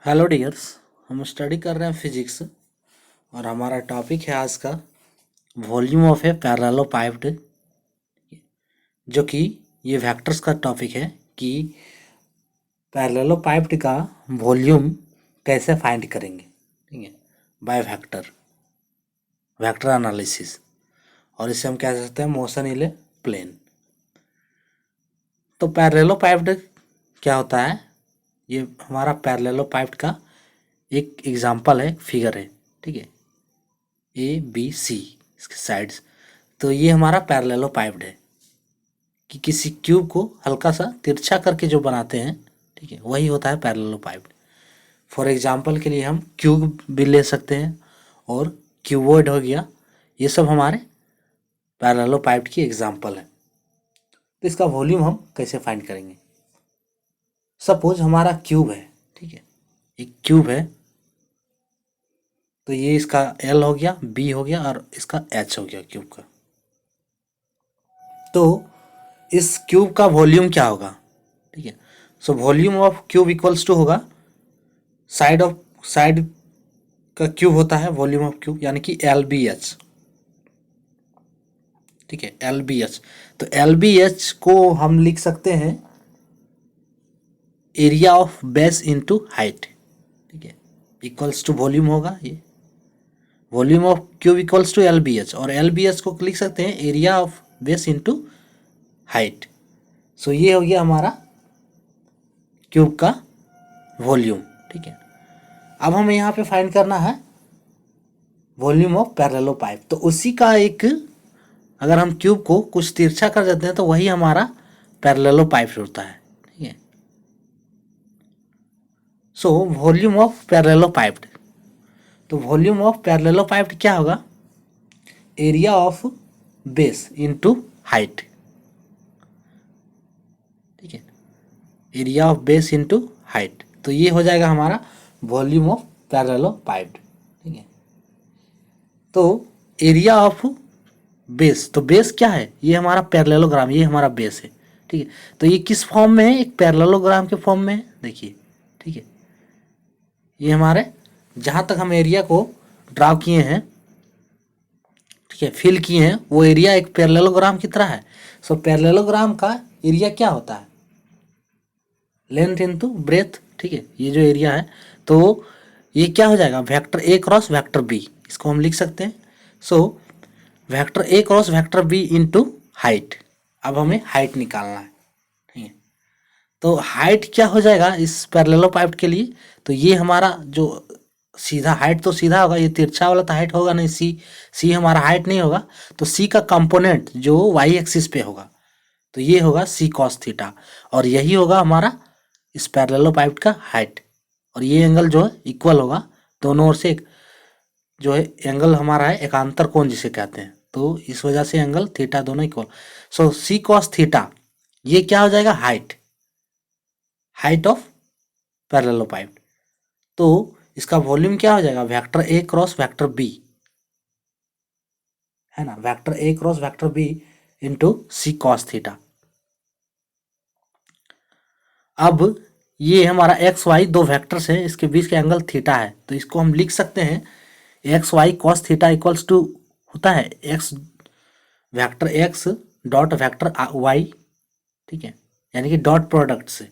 Hello dears. हम study कर रहे हैं फिजिक्स और हमारा टॉपिक है आज का वॉल्यूम ऑफ ए पैरेललोपाइप्ड, जो कि ये वेक्टर्स का टॉपिक है कि पैरेललोपाइप्ड का वॉल्यूम कैसे फाइंड करेंगे। ठीक है, बाय वेक्टर एनालिसिस, और इसे हम कह सकते हैं मोशन इन ए प्लेन। तो पैरेललोपाइप्ड क्या होता है? ये हमारा पैरेललोपाइप्ड का एक एग्जाम्पल है, फिगर है। ठीक है, ए बी सी इसके साइड्स। तो ये हमारा पैरेललोपाइप्ड है कि किसी क्यूब को हल्का सा तिरछा करके जो बनाते हैं, ठीक है, वही होता है पैरेललोपाइप्ड। फॉर एग्जांपल के लिए हम क्यूब भी ले सकते हैं और क्यूबॉइड हो गया, ये सब हमारे पैरेललोपाइप्ड की एग्जांपल है। तो इसका वॉल्यूम हम कैसे फाइंड करेंगे? सपोज हमारा क्यूब है, ठीक है, एक क्यूब है, तो ये इसका एल हो गया, बी हो गया और इसका एच हो गया क्यूब का। तो इस क्यूब का वॉल्यूम क्या होगा? ठीक है, so volume of cube equals to होगा साइड का क्यूब होता है वॉल्यूम ऑफ क्यूब, यानी कि एल बी एच। ठीक है, एल बी एच। तो एल बी एच को हम लिख सकते हैं area of base into height. ठीक है, इक्वल्स टू वॉल्यूम होगा, ये volume of cube equals to L B H, और एल बी एच को लिख सकते हैं area of base into height. So ये हो गया हमारा क्यूब का वॉल्यूम। ठीक है, अब हमें यहाँ पे फाइंड करना है वॉल्यूम ऑफ पैरेललोपाइप। तो उसी का एक, अगर हम क्यूब को कुछ तिरछा कर देते हैं तो वही हमारा पैरेललोपाइप होता है। ठीक है, सो वॉल्यूम ऑफ पैरेललोपाइप। तो वॉल्यूम ऑफ पैरेललोपाइप क्या होगा? Area of base into height. ठीक है, area of base into height. तो ये हो जाएगा हमारा वॉल्यूम ऑफ पैरेललोपाइप। ठीक है, तो एरिया ऑफ बेस, तो बेस क्या है? ये हमारा पैरेललोग्राम, ये हमारा बेस है। ठीक है, तो ये किस फॉर्म में है? एक पैरेललोग्राम के फॉर्म में है, देखिए। ठीक है, ये हमारे जहाँ तक हम एरिया को ड्रा किए हैं, ठीक है, फिल किए हैं, वो एरिया एक पैरेललोग्राम की तरह है। सो पैरेललोग्राम का एरिया क्या होता है? Length into breadth. ठीक है, ये जो एरिया है, तो ये क्या हो जाएगा? Vector A cross vector B, इसको हम लिख सकते हैं। So vector A cross vector B into height. अब हमें हाइट निकालना है। ठीक है, तो हाइट क्या हो जाएगा इस पैरेललोपाइप के लिए? तो ये हमारा जो सीधा हाइट तो सीधा होगा, ये तिरछा वाला तो हाइट होगा नहीं, सी हमारा हाइट नहीं होगा। तो सी का कंपोनेंट जो वाई एक्सिस पे होगा, तो ये होगा सी कॉस थीटा, और यही होगा हमारा इस पैरेललोपाइप का हाइट। और ये एंगल जो है इक्वल होगा दोनों ओर से, एक जो है एंगल हमारा है एकांतर कोण जिसे कहते हैं, तो इस वजह से एंगल थीटा दोनों equal. So C cos theta, ये क्या हो जाएगा? Height of parallelopiped. तो इसका वॉल्यूम क्या हो जाएगा? Vector A cross vector B, है ना, vector A cross vector B into C cos theta. अब ये हमारा एक्स वाई दो वेक्टर्स हैं, इसके बीच का एंगल थीटा है, तो इसको हम लिख सकते हैं x y cos theta equals to होता है x vector x dot vector y. ठीक है, यानी कि डॉट प्रोडक्ट से।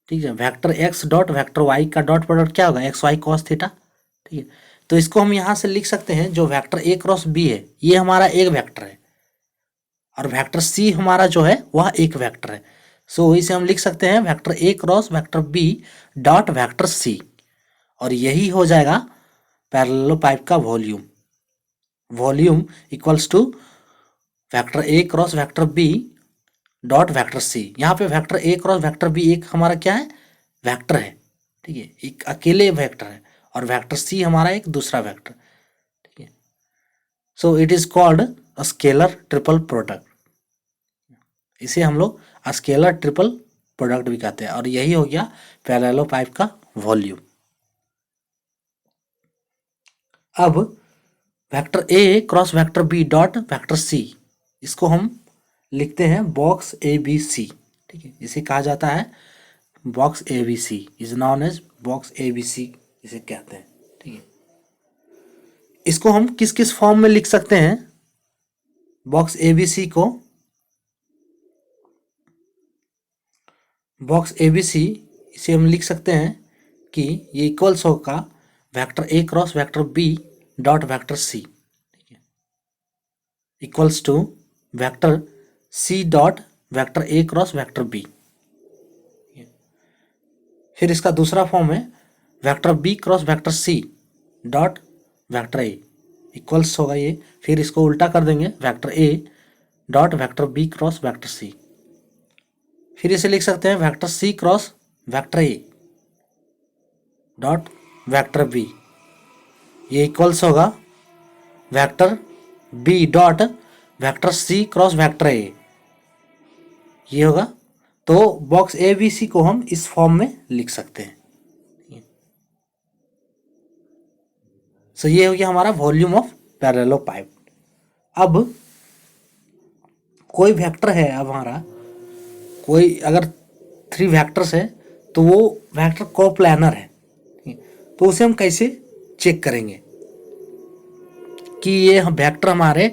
ठीक है, vector x dot vector y का डॉट प्रोडक्ट क्या होगा? X y cos theta. ठीक है, तो इसको हम यहाँ से लिख सकते हैं, जो वेक्टर ए क्रॉस बी है ये हमारा एक वेक्टर है, और वेक्टर सी हमारा जो है वह एक वेक्टर है। सो इसे हम लिख सकते हैं vector A cross vector B dot vector C, और यही हो जाएगा पैरेललोपाइप का volume equals to vector A cross vector B dot vector C. यहाँ पे vector A cross vector B एक हमारा क्या है? वेक्टर है। ठीक है, एक अकेले वेक्टर है, और वेक्टर सी हमारा एक दूसरा वेक्टर। ठीक है, so it is called a scalar triple product. इसे हम लोग स्केलर ट्रिपल प्रोडक्ट भी कहते हैं, और यही हो गया पैरेललोपाइप का वॉल्यूम। अब vector A cross vector B dot vector C, इसको हम लिखते हैं बॉक्स ए बी सी। ठीक है, इसे कहा जाता है box ABC is known as box ABC इसे कहते हैं। ठीक है, इसको हम किस किस फॉर्म में लिख सकते हैं? बॉक्स ABC को, बॉक्स ABC इसे हम लिख सकते हैं कि ये इक्वल्स होगा vector A cross vector B dot vector C, ठीक है, equals to vector C dot vector A cross vector B। फिर इसका दूसरा फॉर्म है vector B cross vector C dot vector A, equals होगा ये, फिर इसको उल्टा कर देंगे vector A dot vector B cross vector C। फिर इसे लिख सकते हैं vector C cross vector A dot vector B, ये इक्वल्स होगा vector B dot vector C cross vector A, ये होगा। तो बॉक्स ABC को हम इस फॉर्म में लिख सकते हैं। सो ये हो गया हमारा वॉल्यूम ऑफ पैरेललोपाइप। अब कोई वेक्टर है, अब हमारा कोई अगर 3 वेक्टर्स है तो वो वेक्टर कोप्लानर है, तो उसे हम कैसे चेक करेंगे कि ये वेक्टर हमारे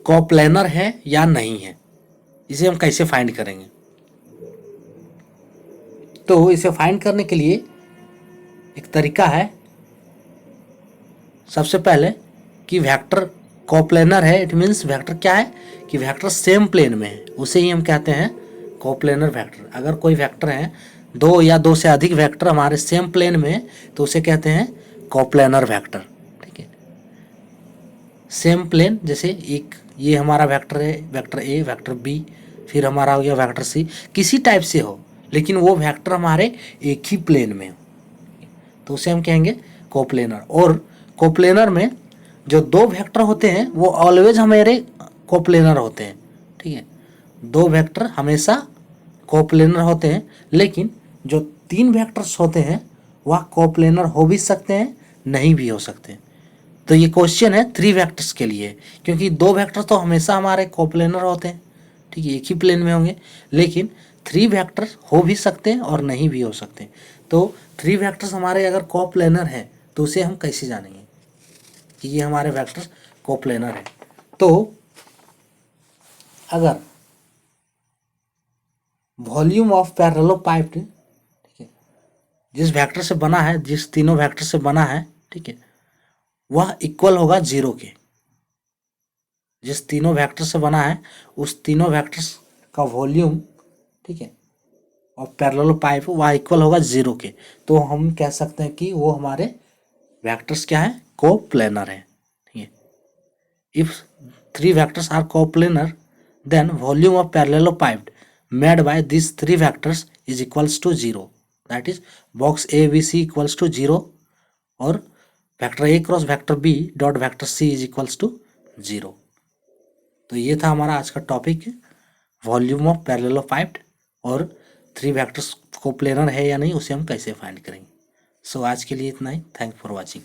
कोप्लानर है या नहीं है? इसे हम कैसे फाइंड करेंगे? तो इसे फाइंड करने के लिए एक तरीका है, सबसे पहले कि वेक्टर कोप्लानर है, इट मीन्स वेक्टर क्या है कि वेक्टर सेम प्लेन में है, उसे ही हम कहते हैं कोप्लानर वेक्टर। अगर कोई वेक्टर है, 2 या 2 से अधिक वेक्टर हमारे सेम प्लेन में है, तो उसे कहते हैं कोप्लानर वेक्टर। ठीक है, सेम प्लेन, जैसे एक ये हमारा वेक्टर है, वेक्टर A वेक्टर B, फिर हमारा हो गया वेक्टर C, किसी टाइप से हो लेकिन वो वेक्टर हमारे एक ही प्लेन में हो, तो उसे हम कहेंगे कोप्लानर। और कोप्लानर में जो 2 वेक्टर होते हैं वो ऑलवेज हमारे कोप्लानर होते हैं। ठीक है, 2 वेक्टर हमेशा कोप्लानर होते हैं, लेकिन जो 3 वेक्टर्स होते हैं वह कोप्लानर हो भी सकते हैं, नहीं भी हो सकते। तो ये क्वेश्चन है 3 वेक्टर्स के लिए, क्योंकि 2 वेक्टर तो हमेशा हमारे कोप्लानर होते हैं, ठीक है, एक ही प्लेन में होंगे, लेकिन 3 वेक्टर हो भी सकते हैं और नहीं भी हो सकते। तो 3 वेक्टर्स हमारे अगर कोप्लानर हैं तो उसे हम कैसे जानेंगे कि ये हमारे वेक्टर्स कोप्लानर है? तो अगर वॉल्यूम ऑफ पैरेललोपाइप, ठीक है, जिस वेक्टर से बना है, जिस तीनों वेक्टर से बना है, ठीक है, वह इक्वल होगा 0 के। जिस तीनों वेक्टर से बना है उस तीनों वेक्टर्स का वॉल्यूम, ठीक है, और पैरेललोपाइप वह इक्वल होगा 0 के। तो हम कह सकते हैं कि वो हमारे वेक्टर्स क्या है, कोप्लानर है। ठीक है, if 3 vectors are coplanar then volume of parallelopiped made by this 3 vectors is equals to 0, that is box ABC equals to 0 और vector A cross vector B dot vector C is equals to 0। तो ये था हमारा आज का topic, volume of पैरेललोपाइप और 3 vectors coplanar है या नहीं उसे हम कैसे फाइंड करेंगे। सो आज के लिए इतना ही, थैंक फॉर वॉचिंग।